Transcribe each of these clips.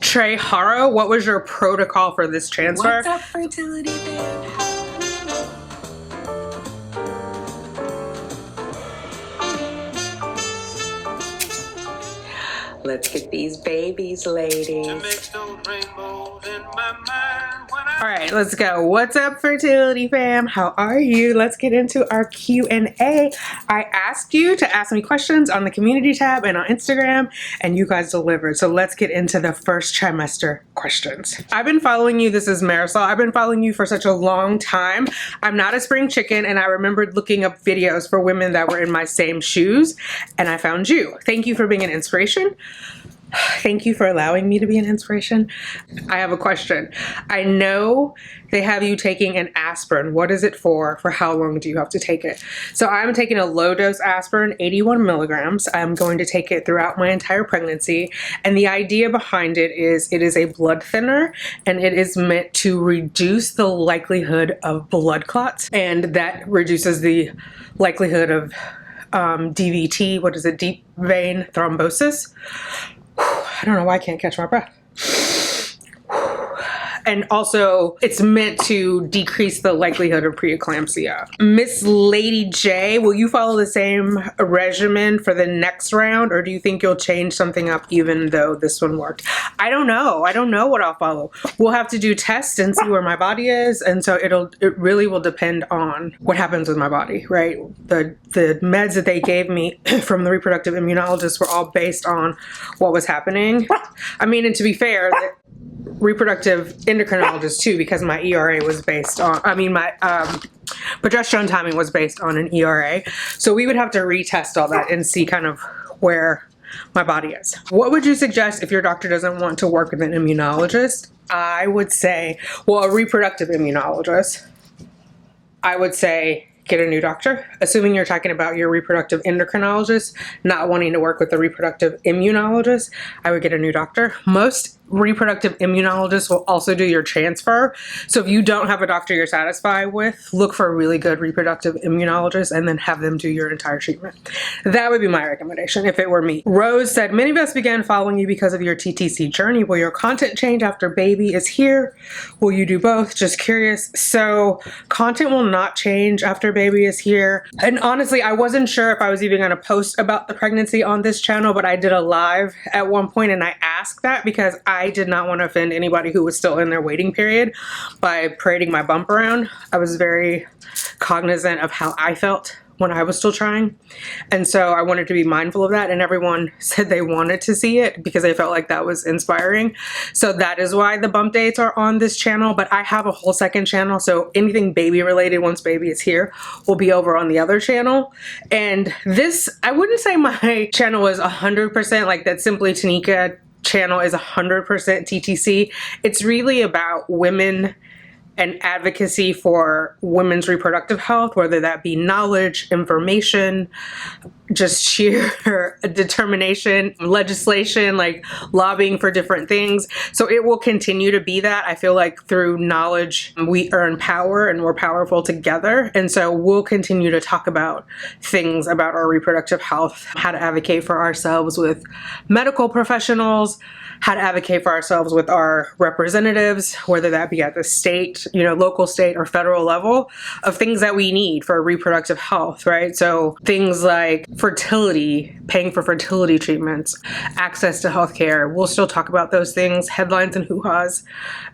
Trey Haro, what was your protocol for this transfer? What's up, fertility fam? Let's get these babies, ladies. All right, let's go. What's up, fertility fam? How are you? Let's get into our Q&A. I asked you to ask me questions on the community tab and on Instagram, and you guys delivered. So let's get into the first trimester questions. I've been following you. This is Marisol. I've been following you for such a long time. I'm not a spring chicken, and I remembered looking up videos for women that were in my same shoes, and I found you. Thank you for being an inspiration. Thank you for allowing me to be an inspiration. I have a question. I know they have you taking an aspirin. What is it for? For how long do you have to take it? So I'm taking a low dose aspirin, 81 milligrams. I'm going to take it throughout my entire pregnancy. And the idea behind it is a blood thinner, and it is meant to reduce the likelihood of blood clots. And that reduces the likelihood of DVT, what is it, deep vein thrombosis. I don't know why I can't catch my breath. And also, it's meant to decrease the likelihood of preeclampsia. Miss Lady J, will you follow the same regimen for the next round, or do you think you'll change something up even though this one worked? I don't know. I don't know what I'll follow. We'll have to do tests and see where my body is, and so it really will depend on what happens with my body, right? The meds that they gave me from the reproductive immunologist were all based on what was happening. I mean, and to be fair, reproductive endocrinologist too, because my ERA was based on, my progesterone timing was based on an ERA. So we would have to retest all that and see kind of where my body is. What would you suggest if your doctor doesn't want to work with an immunologist? I would say, well, a reproductive immunologist. I would say get a new doctor, assuming you're talking about your reproductive endocrinologist not wanting to work with the reproductive immunologist. I would get a new doctor. Most reproductive immunologists will also do your transfer. So if you don't have a doctor you're satisfied with, look for a really good reproductive immunologist and then have them do your entire treatment. That would be my recommendation if it were me. Rose said, many of us began following you because of your TTC journey. Will your content change after baby is here? Will you do both? Just curious. So content will not change after baby is here. And honestly, I wasn't sure if I was even going to post about the pregnancy on this channel, but I did a live at one point and I asked that because I did not want to offend anybody who was still in their waiting period by parading my bump around. I was very cognizant of how I felt when I was still trying. And so I wanted to be mindful of that, and everyone said they wanted to see it because they felt like that was inspiring. So that is why the bump dates are on this channel, but I have a whole second channel, so anything baby related once baby is here will be over on the other channel. And this, I wouldn't say my channel is 100% like that. Simply Tanika channel is 100% TTC. It's really about women and advocacy for women's reproductive health, whether that be knowledge, information, just sheer determination, legislation, like lobbying for different things. So it will continue to be that. I feel like through knowledge, we earn power and we're powerful together. And so we'll continue to talk about things about our reproductive health, how to advocate for ourselves with medical professionals, how to advocate for ourselves with our representatives, whether that be at the state, local, state, or federal level, of things that we need for reproductive health, right? So things like fertility, paying for fertility treatments, access to healthcare. We'll still talk about those things. Headlines and hoo-has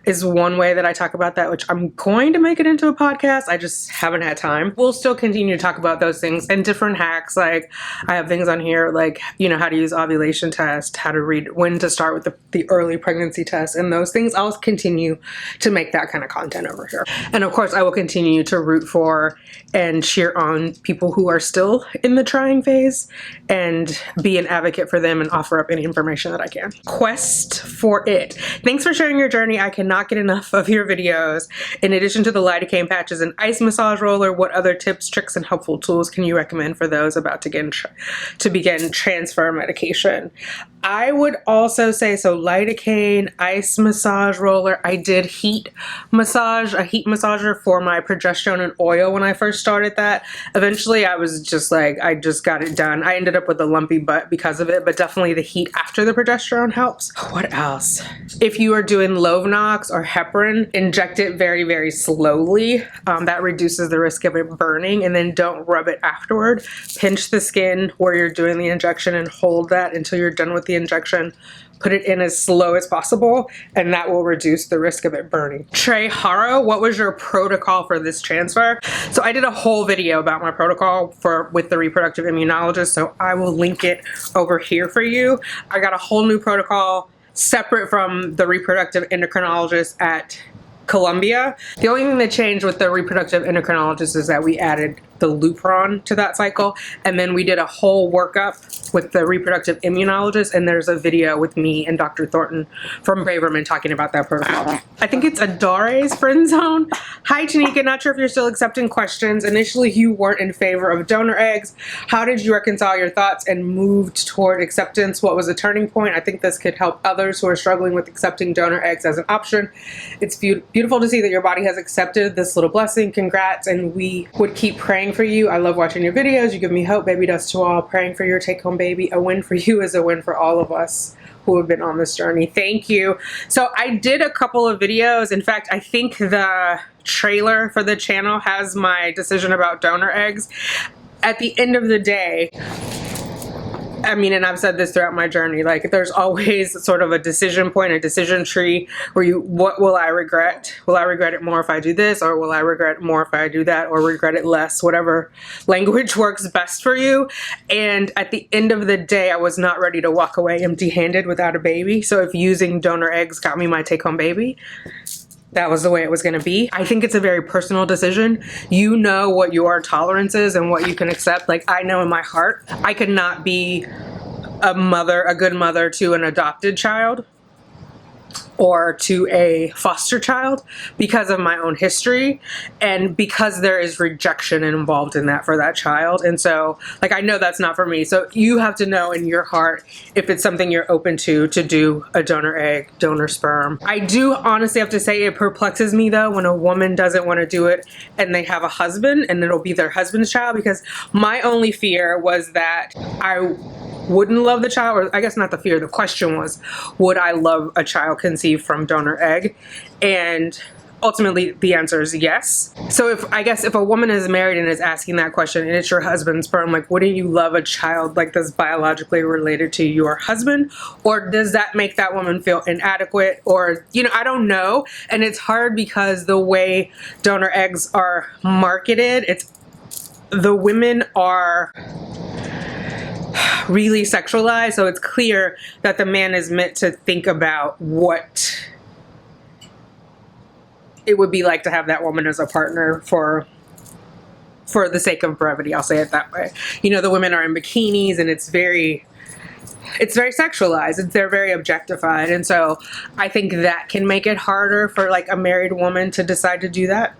is one way that I talk about that, which I'm going to make it into a podcast. I just haven't had time. We'll still continue to talk about those things and different hacks. Like I have things on here like, how to use ovulation test, how to read, when to start with the early pregnancy test, and those things. I'll continue to make that kind of content over here. And of course, I will continue to root for and cheer on people who are still in the trying phase and be an advocate for them and offer up any information that I can. Quest for it. Thanks for sharing your journey. I cannot get enough of your videos. In addition to the lidocaine patches and ice massage roller, what other tips, tricks, and helpful tools can you recommend for those about to begin transfer medication? I would also say, so lidocaine, ice massage roller. I did heat massage massage, a heat massager for my progesterone and oil when I first started that. Eventually I was just like, I just got it done. I ended up with a lumpy butt because of it, but definitely the heat after the progesterone helps. What else? If you are doing Lovenox or heparin, inject it very, very slowly. That reduces the risk of it burning, and then don't rub it afterward. Pinch the skin where you're doing the injection and hold that until you're done with the injection. Put it in as slow as possible, and that will reduce the risk of it burning. Trey Haro, what was your protocol for this transfer? So I did a whole video about my protocol with the reproductive immunologist, so I will link it over here for you. I got a whole new protocol separate from the reproductive endocrinologist at Columbia. The only thing that changed with the reproductive endocrinologist is that we added the Lupron to that cycle, and then we did a whole workup with the reproductive immunologist, and there's a video with me and Dr. Thornton from Braverman talking about that protocol. I think it's Adare's friend zone. Hi Tanika, not sure if you're still accepting questions. Initially you weren't in favor of donor eggs. How did you reconcile your thoughts and moved toward acceptance? What was the turning point? I think this could help others who are struggling with accepting donor eggs as an option. It's beautiful to see that your body has accepted this little blessing. Congrats, and we would keep praying for you. I love watching your videos. You give me hope. Baby dust to all. Praying for your take-home baby. A win for you is a win for all of us who have been on this journey. Thank you. So I did a couple of videos. In fact, I think the trailer for the channel has my decision about donor eggs. At the end of the day, I mean, and I've said this throughout my journey, like there's always sort of a decision point, a decision tree where what will I regret? Will I regret it more if I do this, or will I regret more if I do that, or regret it less? Whatever language works best for you. And at the end of the day, I was not ready to walk away empty-handed without a baby. So if using donor eggs got me my take-home baby, that was the way it was going to be. I think it's a very personal decision. You know what your tolerance is and what you can accept. Like, I know in my heart, I could not be a good mother to an adopted child or to a foster child because of my own history and because there is rejection involved in that for that child. And so, like, I know that's not for me. So you have to know in your heart if it's something you're open to do a donor egg, donor sperm. I do honestly have to say it perplexes me though when a woman doesn't want to do it and they have a husband and it'll be their husband's child, because my only fear was that I wouldn't love the child, or I guess not the fear, the question was, would I love a child conceived from donor egg? And ultimately the answer is yes. So if a woman is married and is asking that question and it's your husband's sperm, like, wouldn't you love a child like this biologically related to your husband? Or does that make that woman feel inadequate? Or, you know, I don't know. And it's hard because the way donor eggs are marketed, the women are really sexualized, so it's clear that the man is meant to think about what it would be like to have that woman as a partner for the sake of brevity, I'll say it that way. You know, the women are in bikinis and it's very sexualized. They're very objectified, and so I think that can make it harder for like a married woman to decide to do that.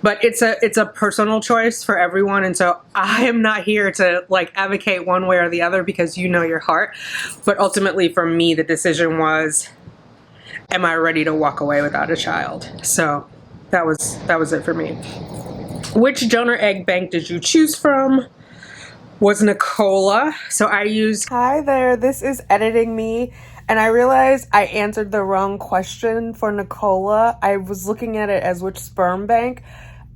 But it's a personal choice for everyone, and so I am not here to like advocate one way or the other because you know your heart. But ultimately for me, the decision was, am I ready to walk away without a child? So that was it for me. Which donor egg bank did you choose from? Was Nicola. So I used... Hi there, this is editing me. And I realized I answered the wrong question for Nicola. I was looking at it as which sperm bank.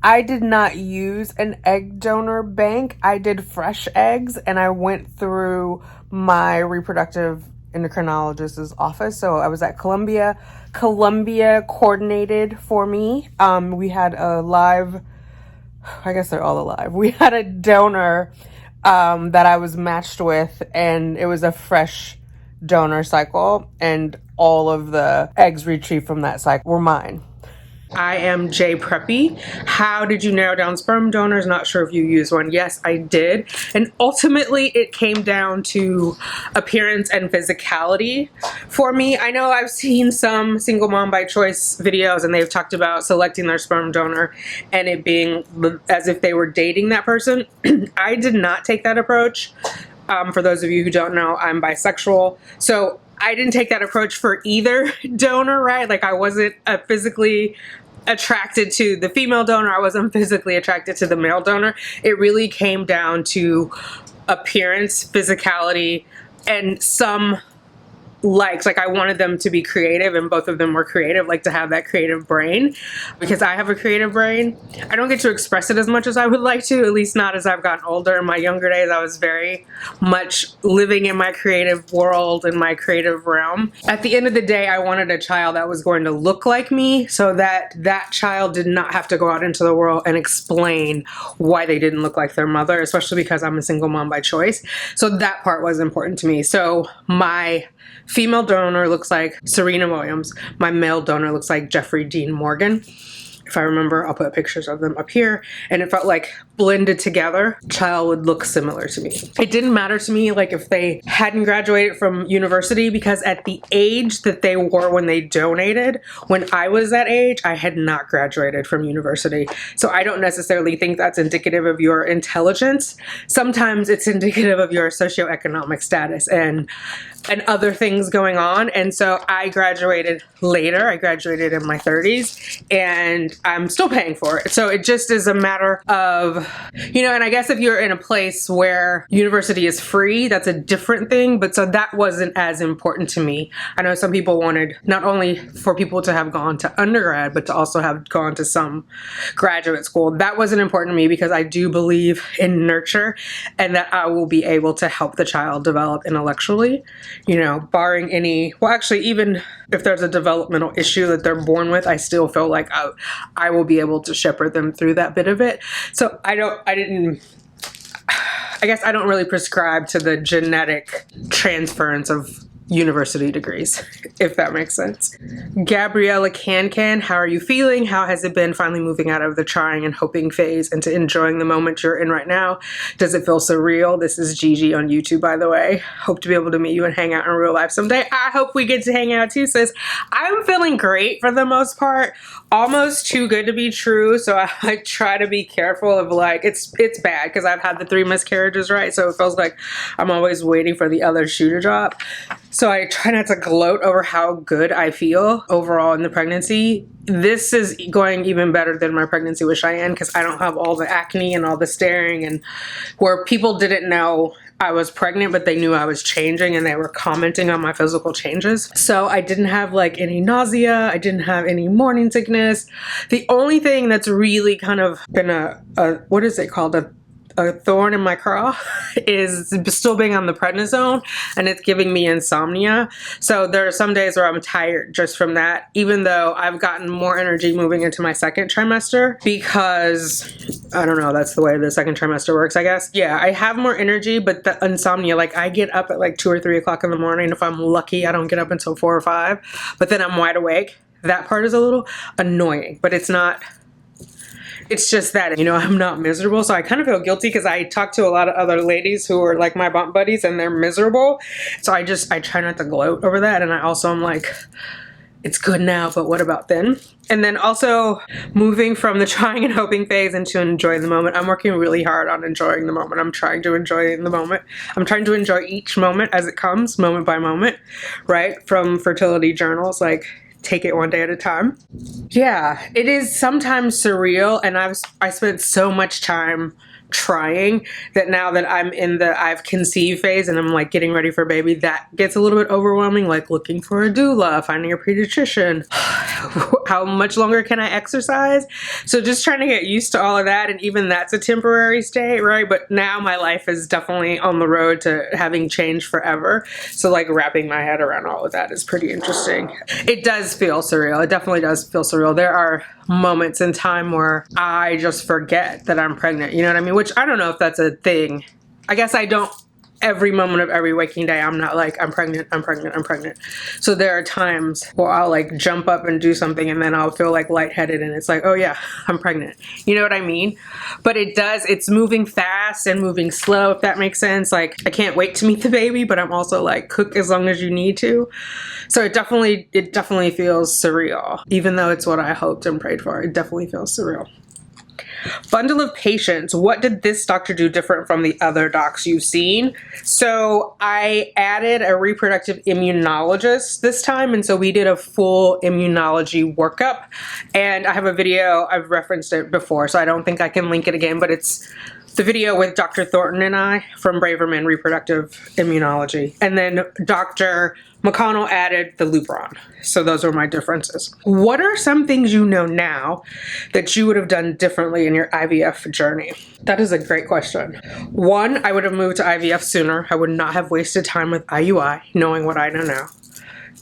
I did not use an egg donor bank. I did fresh eggs, and I went through my reproductive endocrinologist's office. So I was at Columbia. Columbia coordinated for me. We had a live, I guess they're all alive. We had a donor that I was matched with, and it was a fresh donor cycle, and all of the eggs retrieved from that cycle were mine. I am J Preppy. How did you narrow down sperm donors? Not sure if you used one. Yes, I did. And ultimately it came down to appearance and physicality for me. I know I've seen some single mom by choice videos and they've talked about selecting their sperm donor and it being as if they were dating that person. I did not take that approach. For those of you who don't know, I'm bisexual. So I didn't take that approach for either donor, right? Like I wasn't physically attracted to the female donor. I wasn't physically attracted to the male donor. It really came down to appearance, physicality, and some likes. Like I wanted them to be creative, and both of them were creative, like to have that creative brain, because I have a creative brain. I don't get to express it as much as I would like to, at least not as I've gotten older. In my younger days, I was very much living in my creative world, in my creative realm. At the end of the day, I wanted a child that was going to look like me, so that that child did not have to go out into the world and explain why they didn't look like their mother, especially because I'm a single mom by choice. So that part was important to me. So my female donor looks like Serena Williams. My male donor looks like Jeffrey Dean Morgan. If I remember, I'll put pictures of them up here. And it felt like blended together, child would look similar to me. It didn't matter to me like if they hadn't graduated from university, because at the age that they were when they donated, when I was that age, I had not graduated from university. So I don't necessarily think that's indicative of your intelligence. Sometimes it's indicative of your socioeconomic status and other things going on. And so I graduated later. I graduated in my 30s, and I'm still paying for it. So it just is a matter of, you know, and I guess if you're in a place where university is free, that's a different thing. But so that wasn't as important to me. I know some people wanted not only for people to have gone to undergrad, but to also have gone to some graduate school. That wasn't important to me, because I do believe in nurture, and that I will be able to help the child develop intellectually, you know, barring any, well, actually, even if there's a developmental issue that they're born with, I still feel like I will be able to shepherd them through that bit of it. So I guess I don't really prescribe to the genetic transference of university degrees, if that makes sense. Gabriella Can, how are you feeling? How has it been finally moving out of the trying and hoping phase into enjoying the moment you're in right now? Does it feel surreal? This is Gigi on YouTube, by the way. Hope to be able to meet you and hang out in real life someday. I hope we get to hang out too, sis. I'm feeling great for the most part. Almost too good to be true, so I try to be careful of like, it's bad because I've had the 3 miscarriages, right? So it feels like I'm always waiting for the other shoe to drop. So I try not to gloat over how good I feel overall in the pregnancy. This is going even better than my pregnancy with Cheyenne, because I don't have all the acne and all the staring, and where people didn't know I was pregnant, but they knew I was changing and they were commenting on my physical changes. So I didn't have like any nausea. I didn't have any morning sickness. The only thing that's really kind of been a what is it called? A thorn in my craw is still being on the prednisone, and it's giving me insomnia. So there are some days where I'm tired just from that, even though I've gotten more energy moving into my 2nd trimester, because I don't know, that's the way the 2nd trimester works, I guess. Yeah, I have more energy, but the insomnia, like I get up at like 2 or 3 o'clock in the morning. If I'm lucky, I don't get up until 4 or 5, but then I'm wide awake. That part is a little annoying, but it's not. It's just that, you know, I'm not miserable. So I kind of feel guilty because I talk to a lot of other ladies who are like my bump buddies and they're miserable. So I try not to gloat over that. And I also am like, it's good now, but what about then? And then also moving from the trying and hoping phase into enjoying the moment. I'm working really hard on enjoying the moment. I'm trying to enjoy the moment. I'm trying to enjoy each moment as it comes, moment by moment, right? From fertility journals, like, take it one day at a time. Yeah, it is sometimes surreal, and I spent so much time trying that now that I'm in the I've conceived phase and I'm like getting ready for a baby, that gets a little bit overwhelming, like looking for a doula, finding a pediatrician. How much longer can I exercise? So just trying to get used to all of that, and even that's a temporary state, right? But now my life is definitely on the road to having changed forever. So like wrapping my head around all of that is pretty interesting. It does feel surreal. It definitely does feel surreal. There are moments in time where I just forget that I'm pregnant, you know what I mean? Which I don't know if that's a thing. I guess I don't, every moment of every waking day, I'm not like, I'm pregnant. So there are times where I'll like jump up and do something and then I'll feel like lightheaded and it's like, oh yeah, I'm pregnant. You know what I mean? But it's moving fast and moving slow, if that makes sense. Like I can't wait to meet the baby, but I'm also like, cook as long as you need to. So it definitely feels surreal. Even though it's what I hoped and prayed for, it definitely feels surreal. Bundle of patients. What did this doctor do different from the other docs you've seen? So I added a reproductive immunologist this time, and so we did a full immunology workup. And I have a video, I've referenced it before, so I don't think I can link it again, but it's the video with Dr. Thornton and I from Braverman Reproductive Immunology. And then Dr. McConnell added the Lupron. So those were my differences. What are some things you know now that you would have done differently in your IVF journey? That is a great question. One, I would have moved to IVF sooner. I would not have wasted time with IUI, knowing what I know now.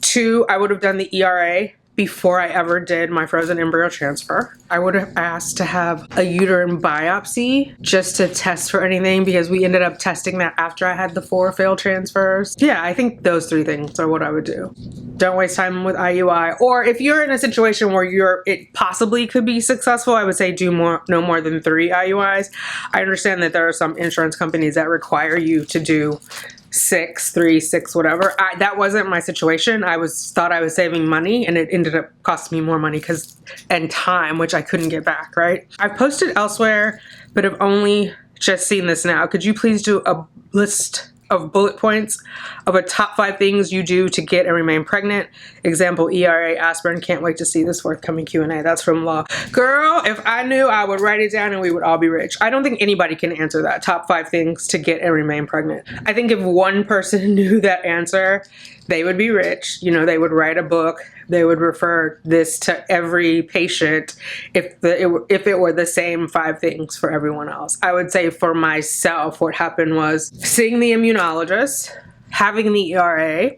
Two, I would have done the ERA before I ever did my frozen embryo transfer. I would have asked to have a uterine biopsy just to test for anything, because we ended up testing that after I had the 4 failed transfers. Yeah, I think those 3 things are what I would do. Don't waste time with IUI. Or if you're in a situation where it possibly could be successful, I would say do no more than 3 IUIs. I understand that there are some insurance companies that require you to do 6, 3, 6, whatever. That wasn't my situation. I thought I was saving money, and it ended up costing me more money and time, which I couldn't get back, right? I've posted elsewhere, but have only just seen this now. Could you please do a list of bullet points of a top 5 things you do to get and remain pregnant? Example, ERA, aspirin. Can't wait to see this forthcoming Q&A. That's from Law. Girl, if I knew, I would write it down and we would all be rich. I don't think anybody can answer that. Top 5 things to get and remain pregnant. I think if one person knew that answer, they would be rich. You know, they would write a book. They would refer this to every patient if it were the same 5 things for everyone else. I would say for myself, what happened was seeing the immunologist, having the ERA,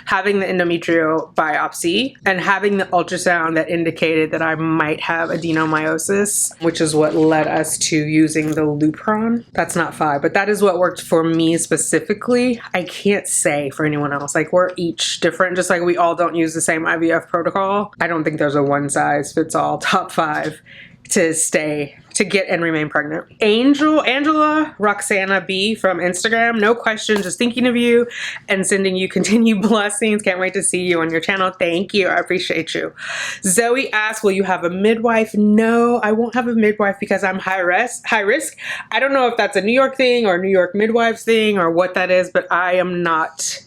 having the endometrial biopsy, and having the ultrasound that indicated that I might have adenomyosis, which is what led us to using the Lupron. That's not 5, but that is what worked for me specifically. I can't say for anyone else. Like, we're each different, just like we all don't use the same IVF protocol. I don't think there's a one-size-fits-all top 5 to get and remain pregnant. Angela Roxana B from Instagram. No question, just thinking of you and sending you continued blessings. Can't wait to see you on your channel. Thank you. I appreciate you. Zoe asks, will you have a midwife? No, I won't have a midwife because I'm high risk. I don't know if that's a New York thing or New York midwives thing or what that is, but I am not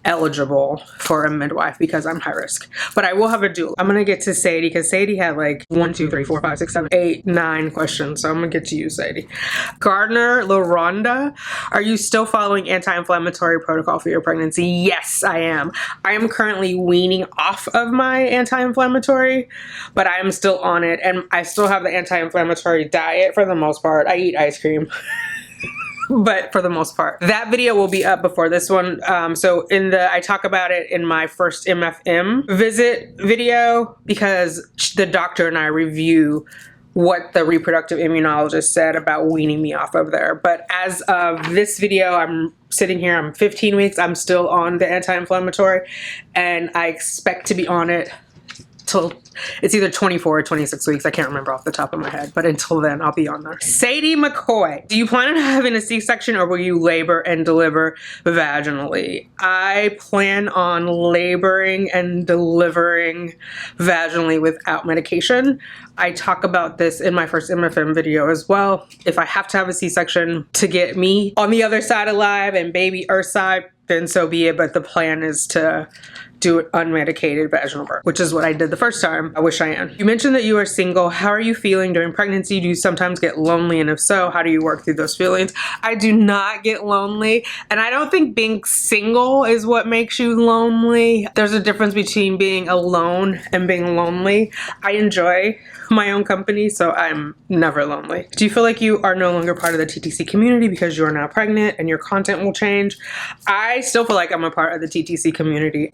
eligible for a midwife because I'm high risk. But I will have a doula. I'm gonna get to Sadie because Sadie had like 1, 2, 3, 4, 5, 6, 7, 8, 9 questions. So I'm gonna get to you, Sadie. Gardner LaRonda, are you still following anti-inflammatory protocol for your pregnancy? Yes, I am. I am currently weaning off of my anti-inflammatory, but I am still on it, and I still have the anti-inflammatory diet for the most part. I eat ice cream. But for the most part, that video will be up before this one. So I talk about it in my first MFM visit video, because the doctor and I review what the reproductive immunologist said about weaning me off of there. But as of this video, I'm sitting here, I'm 15 weeks, I'm still on the anti-inflammatory, and I expect to be on it till it's either 24 or 26 weeks. I can't remember off the top of my head, but until then, I'll be on there. Sadie McCoy, do you plan on having a C-section or will you labor and deliver vaginally? I plan on laboring and delivering vaginally without medication. I talk about this in my first MFM video as well. If I have to have a C-section to get me on the other side alive and baby Earthside, then so be it, but the plan is to do it unmedicated vaginal birth, which is what I did the first time. I wish I am. You mentioned that you are single. How are you feeling during pregnancy? Do you sometimes get lonely? And if so, how do you work through those feelings? I do not get lonely. And I don't think being single is what makes you lonely. There's a difference between being alone and being lonely. I enjoy my own company, so I'm never lonely. Do you feel like you are no longer part of the TTC community because you are now pregnant and your content will change? I still feel like I'm a part of the TTC community.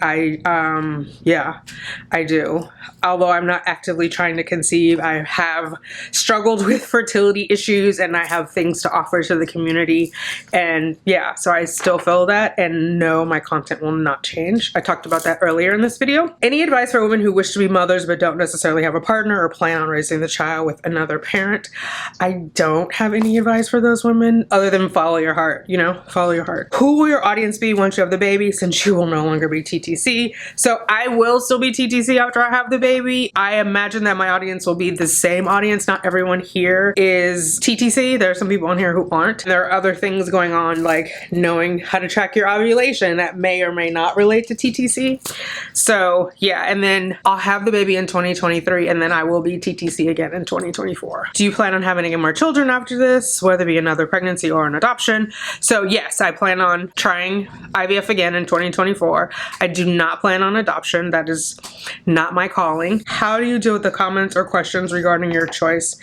Yeah, I do. Although I'm not actively trying to conceive, I have struggled with fertility issues and I have things to offer to the community. And yeah, so I still feel that, and no, my content will not change. I talked about that earlier in this video. Any advice for women who wish to be mothers but don't necessarily have a partner or plan on raising the child with another parent? I don't have any advice for those women other than follow your heart, you know, follow your heart. Who will your audience be once you have the baby, since you will no longer be TTC? TTC. So I will still be TTC after I have the baby. I imagine that my audience will be the same audience. Not everyone here is TTC. There are some people on here who aren't. There are other things going on, like knowing how to track your ovulation that may or may not relate to TTC. So yeah, and then I'll have the baby in 2023, and then I will be TTC again in 2024. Do you plan on having any more children after this, whether it be another pregnancy or an adoption? So yes, I plan on trying IVF again in 2024. I do not plan on adoption. That is not my calling. How do you deal with the comments or questions regarding your choice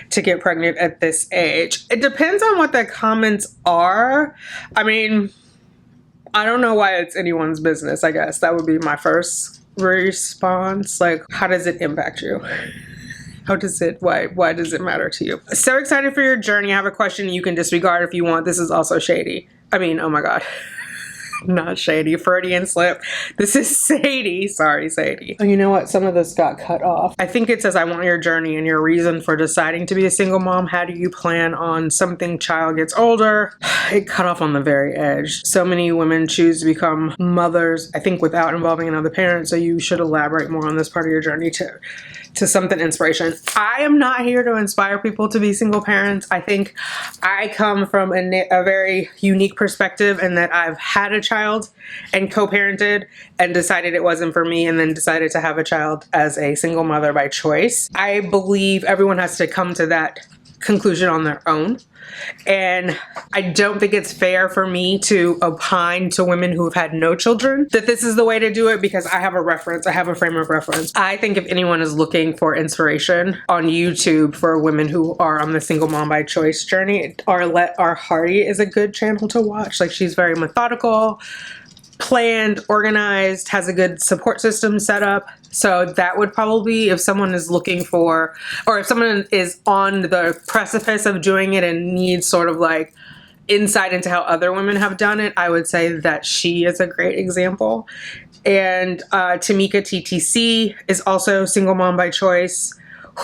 to get pregnant at this age? It depends on what the comments are. I mean, I don't know why it's anyone's business, I guess. That would be my first response. Like, how does it impact you? How does it, why does it matter to you? So excited for your journey. I have a question you can disregard if you want. This is also shady. I mean, oh my God. Not shady, Freudian slip. This is Sadie. Sorry, Sadie. Oh, you know what? Some of this got cut off. I think it says, I want your journey and your reason for deciding to be a single mom. How do you plan on something child gets older? It cut off on the very edge. So many women choose to become mothers, I think, without involving another parent. So you should elaborate more on this part of your journey to something inspiration. I am not here to inspire people to be single parents. I think I come from a very unique perspective in that I've had a child and co-parented and decided it wasn't for me, and then decided to have a child as a single mother by choice. I believe everyone has to come to that conclusion on their own. And I don't think it's fair for me to opine to women who have had no children that this is the way to do it, because I have a reference, I have a frame of reference. I think if anyone is looking for inspiration on YouTube for women who are on the single mom by choice journey, Arlette R. Hardy is a good channel to watch. Like, she's very methodical, planned, organized, has a good support system set up. So that would probably, if someone is looking for, or if someone is on the precipice of doing it and needs sort of like insight into how other women have done it, I would say that she is a great example. And Tanika TTC is also single mom by choice,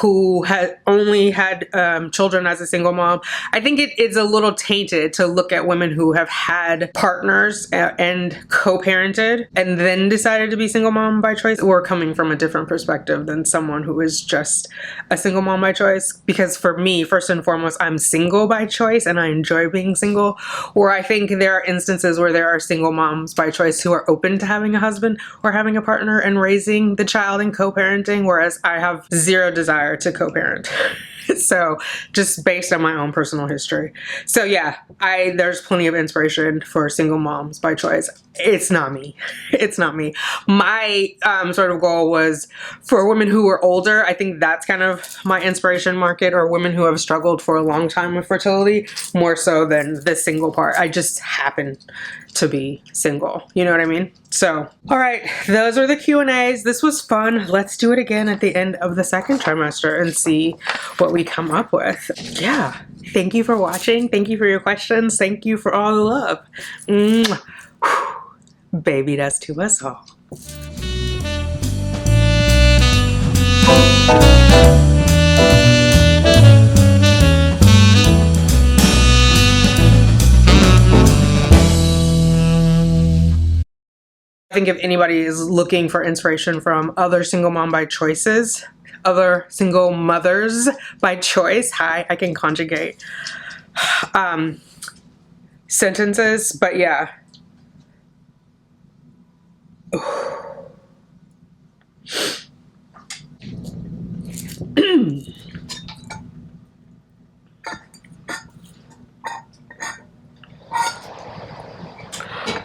who had only had children as a single mom. I think it is a little tainted to look at women who have had partners and co-parented and then decided to be single mom by choice. We're coming from a different perspective than someone who is just a single mom by choice. Because for me, first and foremost, I'm single by choice and I enjoy being single. Where I think there are instances where there are single moms by choice who are open to having a husband or having a partner and raising the child and co-parenting, whereas I have zero desire to co-parent. So just based on my own personal history. So yeah, there's plenty of inspiration for single moms by choice. It's not me. It's not me. My sort of goal was for women who were older. I think that's kind of my inspiration market, or women who have struggled for a long time with fertility, more so than the single part. I just happen to be single. You know what I mean? So, all right, those are the Q&As. This was fun. Let's do it again at the end of the second trimester and see what we come up with. Yeah. Thank you for watching. Thank you for your questions. Thank you for all the love. Mwah. Baby, that's to us all. I think if anybody is looking for inspiration from other single mom by choices, other single mothers by choice, hi, I can conjugate sentences, but yeah.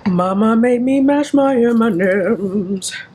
Mama made me mash my M&Ms.